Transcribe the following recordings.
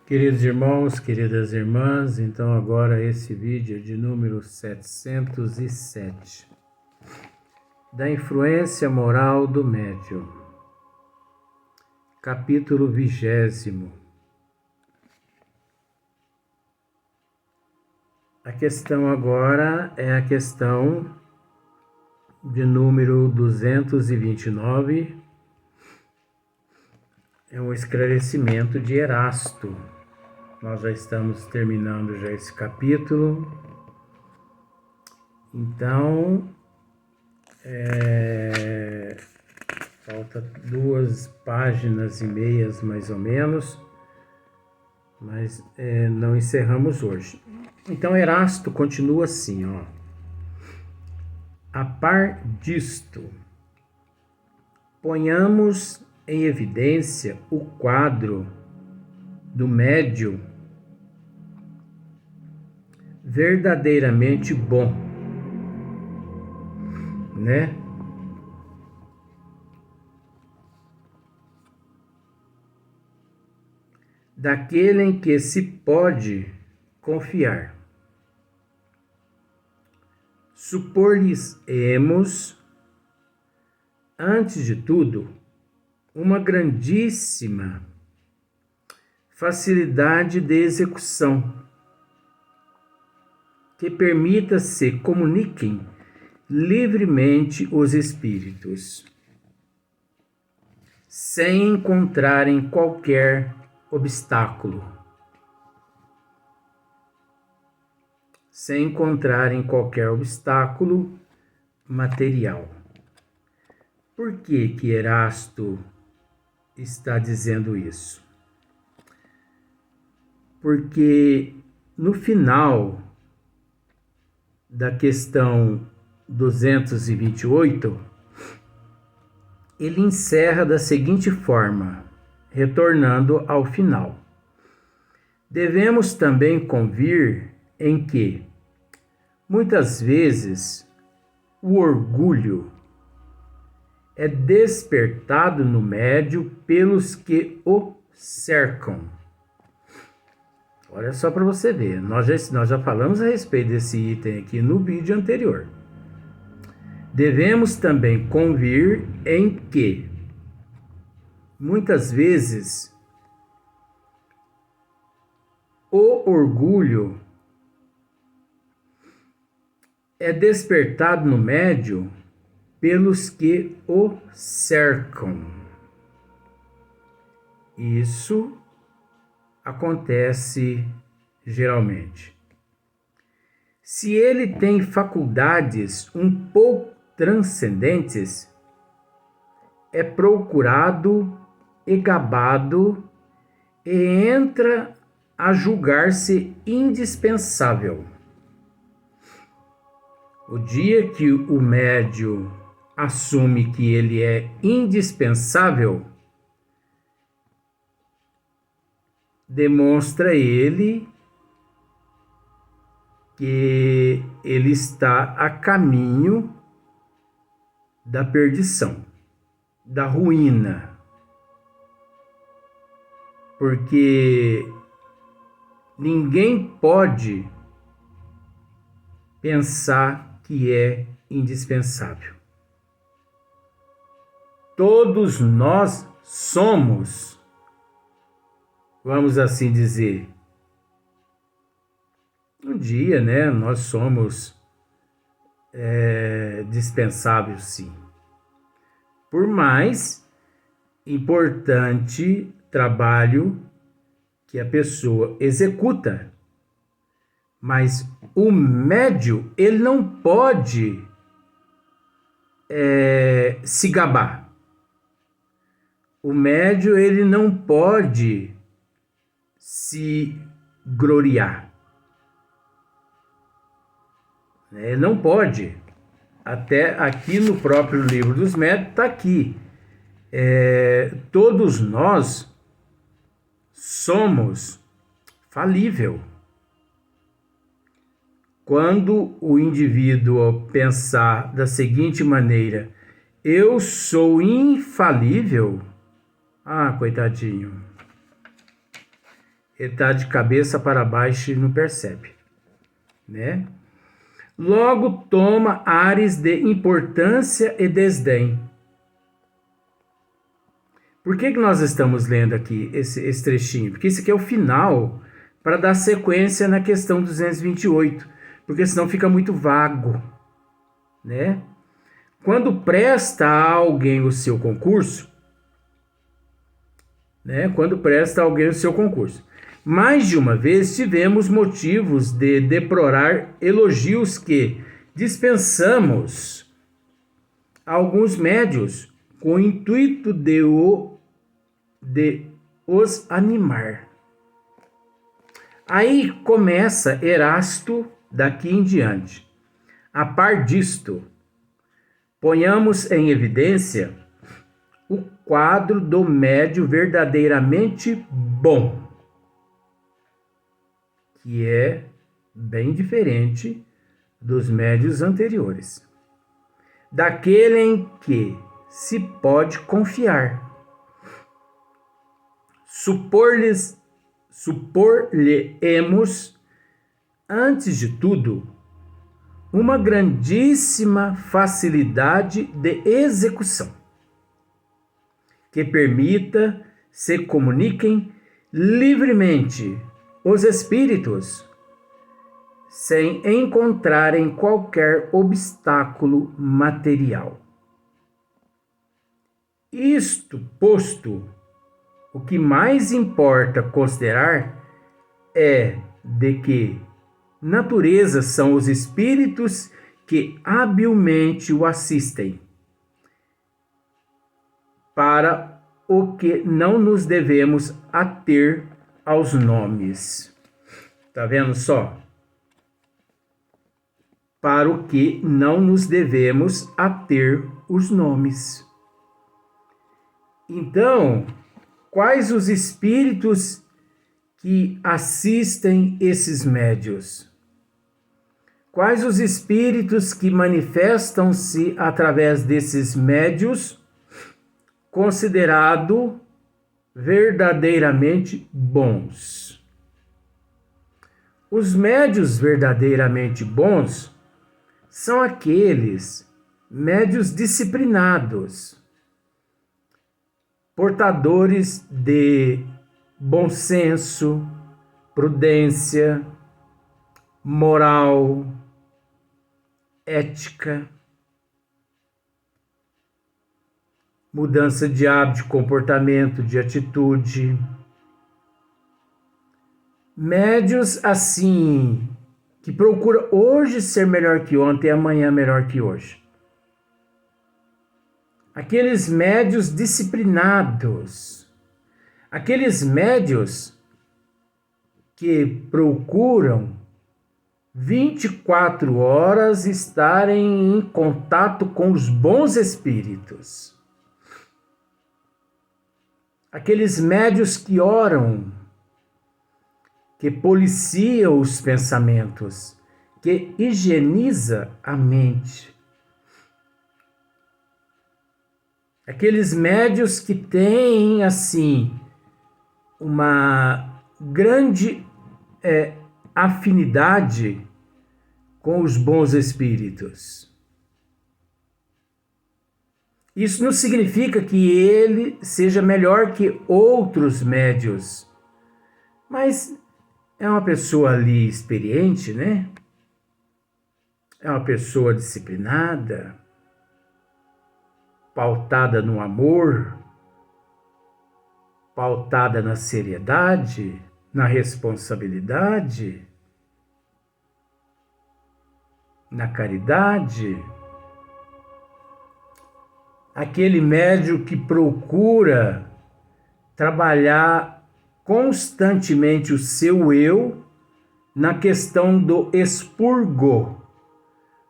Queridos irmãos, queridas irmãs, então agora esse vídeo é de número 707, da influência moral do médium, capítulo 20. A questão agora é a questão de número 229, é um esclarecimento de Erasto. Nós já estamos terminando já esse capítulo, então falta 2 páginas e meias mais ou menos, mas não encerramos hoje. Então Erasto continua assim, ó. A par disto, ponhamos em evidência o quadro do médium verdadeiramente bom, né? Daquele em que se pode confiar. Supor-lhes-emos, antes de tudo, uma grandíssima facilidade de execução, que permita se comuniquem livremente os espíritos, sem encontrarem qualquer obstáculo. Sem encontrarem qualquer obstáculo material. Por que que Erasto está dizendo isso? Porque no final da questão 228, ele encerra da seguinte forma, retornando ao final. Devemos também convir em que, muitas vezes, o orgulho é despertado no médium pelos que o cercam. Olha só para você ver, nós já falamos a respeito desse item aqui no vídeo anterior. Devemos também convir em que, muitas vezes, o orgulho é despertado no médium pelos que o cercam. Isso acontece geralmente. Se ele tem faculdades um pouco transcendentes, é procurado e gabado e entra a julgar-se indispensável. O dia que o médium assume que ele é indispensável, demonstra ele que ele está a caminho da perdição, da ruína. Porque ninguém pode pensar que é indispensável. Todos nós somos, vamos assim dizer, um dia, né, nós somos dispensáveis, sim. Por mais importante trabalho que a pessoa executa, mas o médium, ele não pode se gabar. O médium, ele não pode se gloriar. Ele não pode. Até aqui no próprio livro dos médiuns está aqui. Todos nós somos falível. Quando o indivíduo pensar da seguinte maneira, eu sou infalível, coitadinho, Ele está de cabeça para baixo e não percebe, né? Logo toma ares de importância e desdém. Por que nós estamos lendo aqui esse trechinho? Porque isso aqui é o final para dar sequência na questão 228, porque senão fica muito vago, né? Quando presta a alguém o seu concurso, né? Quando presta a alguém o seu concurso, mais de uma vez tivemos motivos de deplorar elogios que dispensamos a alguns médios com o intuito de os animar. Aí começa Erasto daqui em diante. A par disto, ponhamos em evidência o quadro do médio verdadeiramente bom, que é bem diferente dos médios anteriores, daquele em que se pode confiar. Supor-lhe-emos, antes de tudo, uma grandíssima facilidade de execução, que permita se comuniquem livremente os espíritos, sem encontrarem qualquer obstáculo material. Isto posto, o que mais importa considerar é de que natureza são os espíritos que habilmente o assistem, para o que não nos devemos ater aos nomes. Tá vendo só? Para o que não nos devemos ater os nomes. Então, quais os espíritos que assistem esses médios? Quais os espíritos que manifestam-se através desses médios, considerado verdadeiramente bons? Os médios verdadeiramente bons são aqueles médios disciplinados, portadores de bom senso, prudência, moral, ética, mudança de hábito, de comportamento, de atitude. Médios assim, que procuram hoje ser melhor que ontem e amanhã melhor que hoje. Aqueles médios disciplinados, aqueles médios que procuram 24 horas estarem em contato com os bons espíritos. Aqueles médios que oram, que policia os pensamentos, que higieniza a mente. Aqueles médios que têm, assim, uma grande afinidade com os bons espíritos. Isso não significa que ele seja melhor que outros médios, mas é uma pessoa ali experiente, né? É uma pessoa disciplinada, pautada no amor, pautada na seriedade, na responsabilidade, na caridade. Aquele médium que procura trabalhar constantemente o seu eu na questão do expurgo,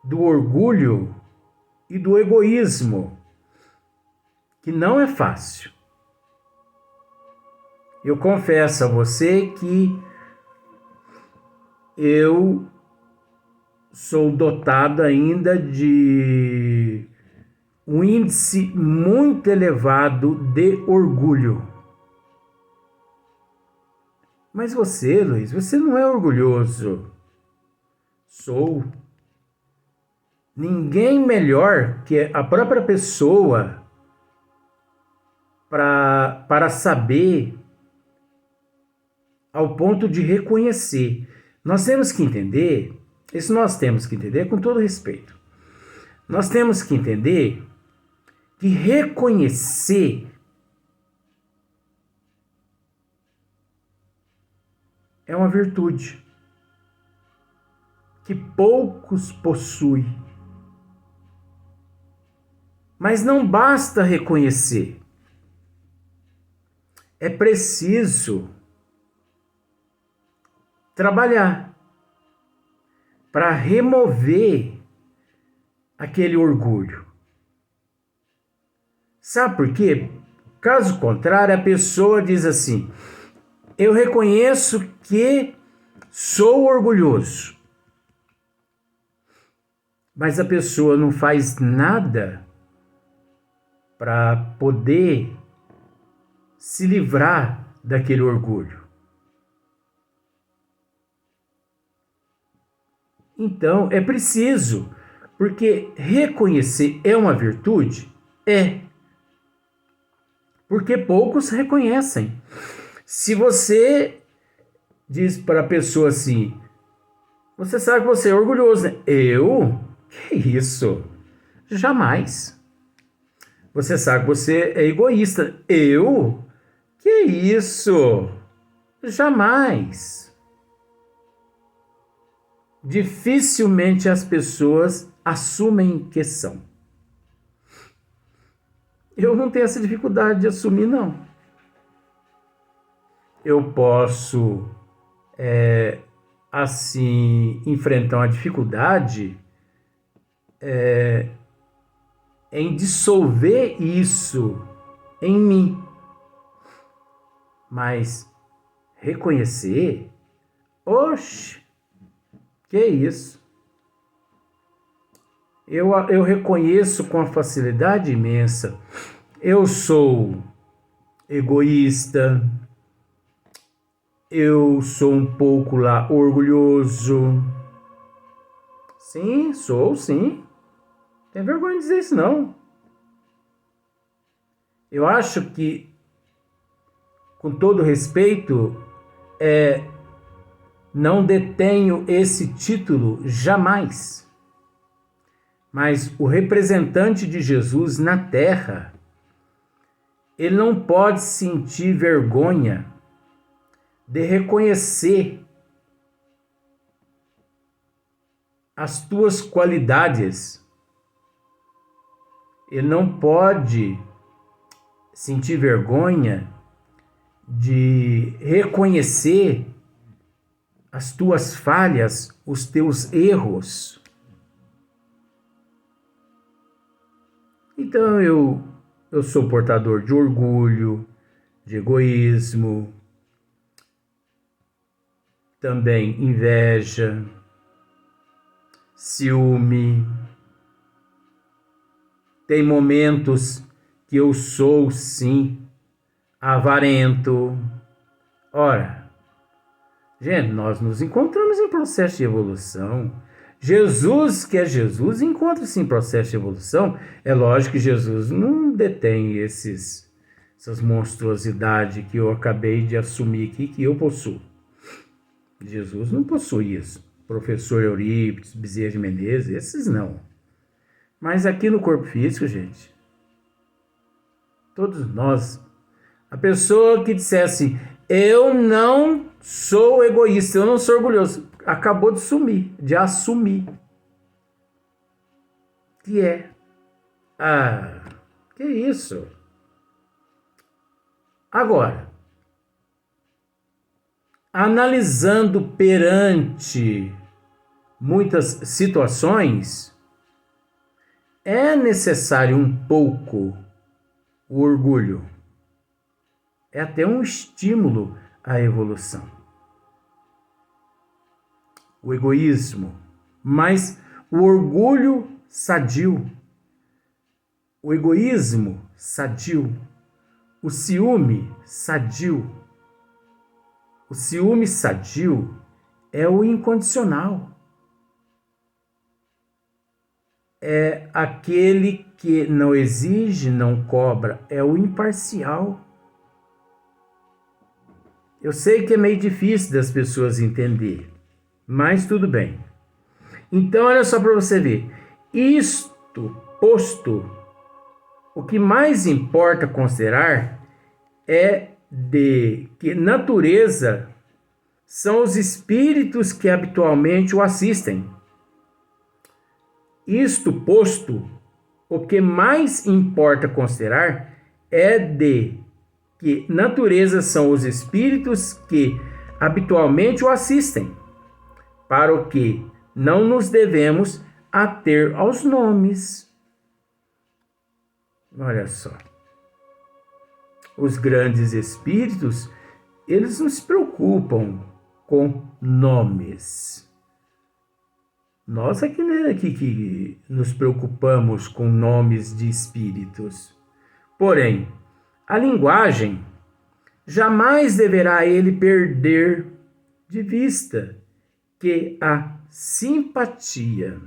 do orgulho e do egoísmo, que não é fácil. Eu confesso a você que eu sou dotado ainda de um índice muito elevado de orgulho. Mas você, Luiz, você não é orgulhoso. Sou. Ninguém melhor que a própria pessoa para saber ao ponto de reconhecer. Nós temos que entender, isso nós temos que entender com todo respeito. Nós temos que entender que reconhecer é uma virtude que poucos possuem. Mas não basta reconhecer. É preciso trabalhar para remover aquele orgulho. Sabe por quê? Caso contrário, a pessoa diz assim: eu reconheço que sou orgulhoso. Mas a pessoa não faz nada para poder se livrar daquele orgulho. Então, é preciso, porque reconhecer é uma virtude? É. Porque poucos reconhecem. Se você diz para a pessoa assim, você sabe que você é orgulhoso, né? Eu? Que isso? Jamais. Você sabe que você é egoísta. Eu? Que isso? Jamais. Dificilmente as pessoas assumem que são. Eu não tenho essa dificuldade de assumir, não. Eu posso, assim, enfrentar uma dificuldade em dissolver isso em mim. Mas reconhecer, oxe, que isso? Eu reconheço com a facilidade imensa. Eu sou egoísta, eu sou um pouco lá orgulhoso. Sim, sou, sim. Não tem vergonha de dizer isso, não. Eu acho que, com todo respeito, não detenho esse título jamais. Mas o representante de Jesus na terra, ele não pode sentir vergonha de reconhecer as tuas qualidades. Ele não pode sentir vergonha de reconhecer as tuas falhas, os teus erros. Então eu sou portador de orgulho, de egoísmo, também inveja, ciúme. Tem momentos que eu sou, sim, avarento. Ora, gente, nós nos encontramos em processo de evolução. Jesus, que é Jesus, encontra-se em processo de evolução. É lógico que Jesus não detém essas monstruosidades que eu acabei de assumir aqui, que eu possuo. Jesus não possui isso. Professor Eurípides, Bezerra de Menezes, esses não. Mas aqui no corpo físico, gente, todos nós, a pessoa que dissesse, eu não sou egoísta, eu não sou orgulhoso, acabou de sumir, de assumir. Que é? Que isso? Agora, analisando perante muitas situações, é necessário um pouco o orgulho. É até um estímulo à evolução. O egoísmo, mas o orgulho sadio. O egoísmo sadio. O ciúme sadio. O ciúme sadio é o incondicional. É aquele que não exige, não cobra, é o imparcial. Eu sei que é meio difícil das pessoas entender, mas tudo bem. Então, olha só para você ver. Isto posto, o que mais importa considerar é de que natureza são os espíritos que habitualmente o assistem. Isto posto, o que mais importa considerar é de que natureza são os espíritos que habitualmente o assistem, para o que não nos devemos ater aos nomes. Olha só. Os grandes espíritos, eles não se preocupam com nomes. Nós aqui, né, que nos preocupamos com nomes de espíritos. Porém, a linguagem jamais deverá ele perder de vista que a simpatia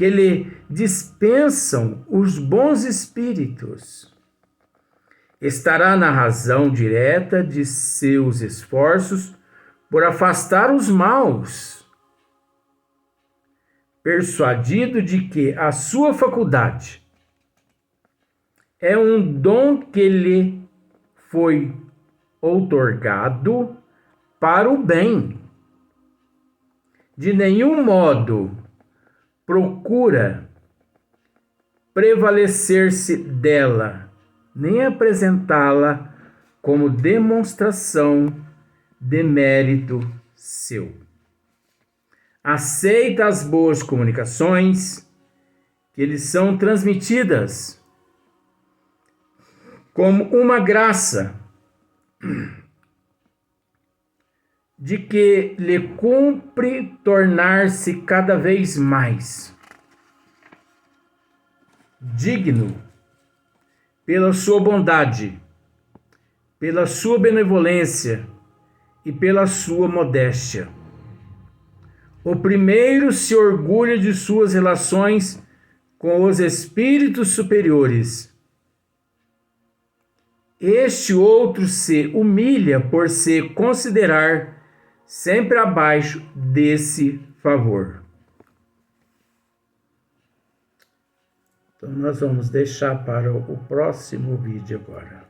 que lhe dispensam os bons espíritos estará na razão direta de seus esforços por afastar os maus, persuadido de que a sua faculdade é um dom que lhe foi outorgado para o bem. De nenhum modo procura prevalecer-se dela, nem apresentá-la como demonstração de mérito seu. Aceita as boas comunicações que lhe são transmitidas como uma graça de que lhe cumpre tornar-se cada vez mais digno pela sua bondade, pela sua benevolência e pela sua modéstia. O primeiro se orgulha de suas relações com os espíritos superiores. Este outro se humilha por se considerar sempre abaixo desse favor. Então, nós vamos deixar para o próximo vídeo agora.